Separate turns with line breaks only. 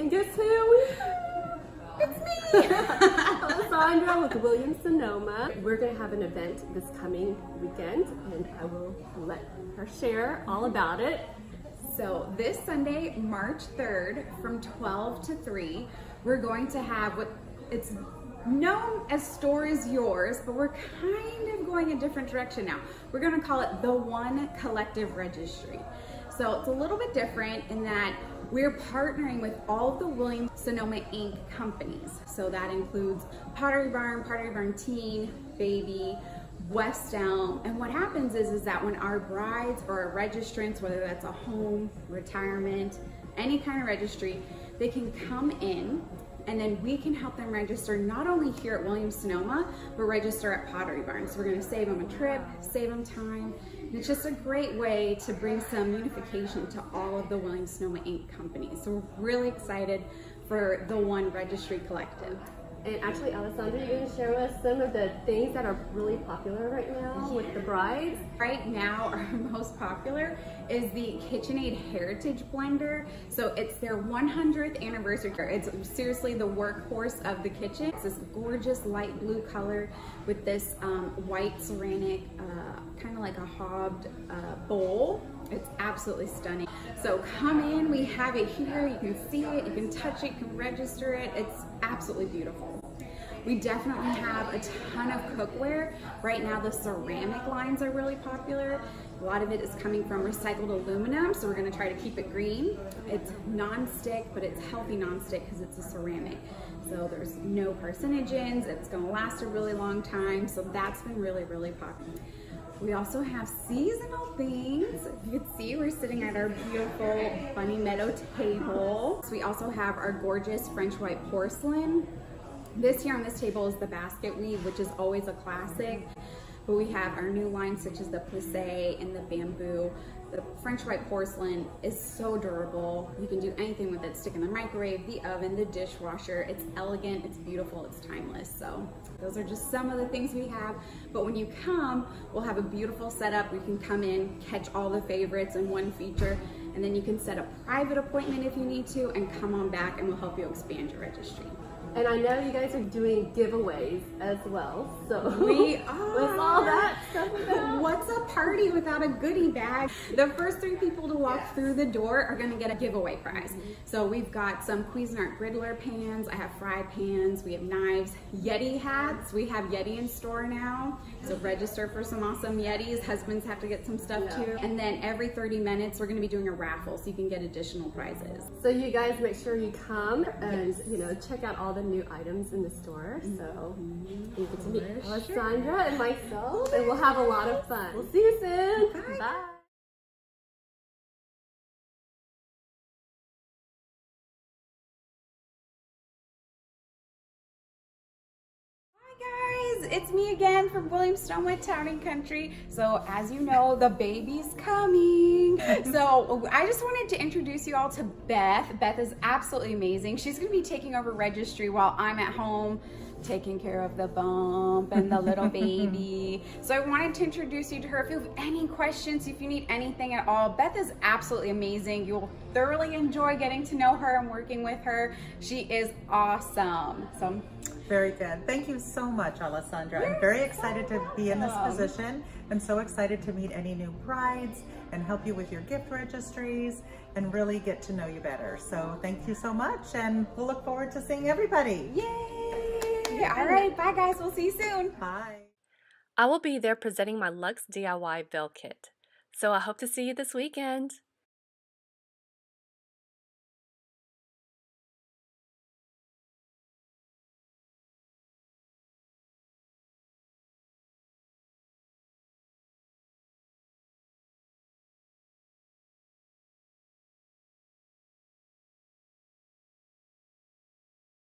And guess who?
It's me!
Alessandra with Williams Sonoma. We're going to have an event this coming weekend, and I will let her share all about it.
So this Sunday, March 3rd, from 12 to 3, we're going to have what it's known as Store Is Yours, but we're kind of going a different direction now. We're going to call it the One Collective Registry. So it's a little bit different in that we're partnering with all of the Williams Sonoma Inc. companies. So that includes Pottery Barn Teen, Baby, West Elm. And what happens is that when our brides or our registrants, whether that's a home, retirement, any kind of registry, they can come in and then we can help them register not only here at Williams Sonoma, but register at Pottery Barn. So we're gonna save them a trip, save them time. And it's just a great way to bring some unification to all of the Williams Sonoma Inc. companies. So we're really excited for the One Registry Collective.
And actually, Alessandra, you're going to share with us some of the things that are really popular right now with the brides.
Right now, our most popular is the KitchenAid Heritage Blender. So it's their 100th anniversary. It's seriously the workhorse of the kitchen. It's this gorgeous light blue color with this white ceramic, kind of like a hobbed bowl. It's absolutely stunning. So come in, we have it here. You can see it, you can touch it, you can register it. It's absolutely beautiful. We definitely have a ton of cookware. Right now the ceramic lines are really popular. A lot of it is coming from recycled aluminum, so we're gonna try to keep it green. It's non-stick, but it's healthy non-stick because it's a ceramic. So there's no carcinogens, it's gonna last a really long time, so that's been really, really popular. We also have seasonal things. You can see we're sitting at our beautiful Bunny Meadow table. So we also have our gorgeous French white porcelain. This here on this table is the basket weave, which is always a classic. But we have our new lines such as the plissé and the bamboo. The French white porcelain is so durable. You can do anything with it. Stick in the microwave, the oven, the dishwasher. It's elegant, it's beautiful, it's timeless. So those are just some of the things we have. But when you come, we'll have a beautiful setup. You can come in, catch all the favorites in one feature, and then you can set a private appointment if you need to and come on back and we'll help you expand your registry.
And I know you guys are doing giveaways as well, so
we are.
With all that stuff.
What's a party without a goodie bag? The first 3 people to walk through the door are going to get a giveaway prize. So we've got some Cuisinart griddler pans. I have fry pans. We have knives, Yeti hats. We have Yeti in store now. So register for some awesome Yetis. Husbands have to get some stuff too. And then every 30 minutes we're going to be doing a raffle, so you can get additional prizes.
So you guys make sure you come and check out all the new items in the store. So you get to meet Alessandra and myself, and we'll have a lot of fun. We'll see you soon. Bye. Bye.
It's me again from Williams-Sonoma Town Country. So as you know, the baby's coming. So I just wanted to introduce you all to Beth. Beth is absolutely amazing. She's going to be taking over registry while I'm at home taking care of the bump and the little baby. So I wanted to introduce you to her. If you have any questions, if you need anything at all, Beth is absolutely amazing. You'll thoroughly enjoy getting to know her and working with her. She is awesome. So
very good. Thank you so much, Alessandra. I'm very excited to be in this position. I'm so excited to meet any new brides and help you with your gift registries and really get to know you better. So thank you so much, and we'll look forward to seeing everybody.
Yay! All right, bye guys. We'll see you soon.
Bye.
I will be there presenting my LUXE DIY Veil Kit. So I hope to see you this weekend.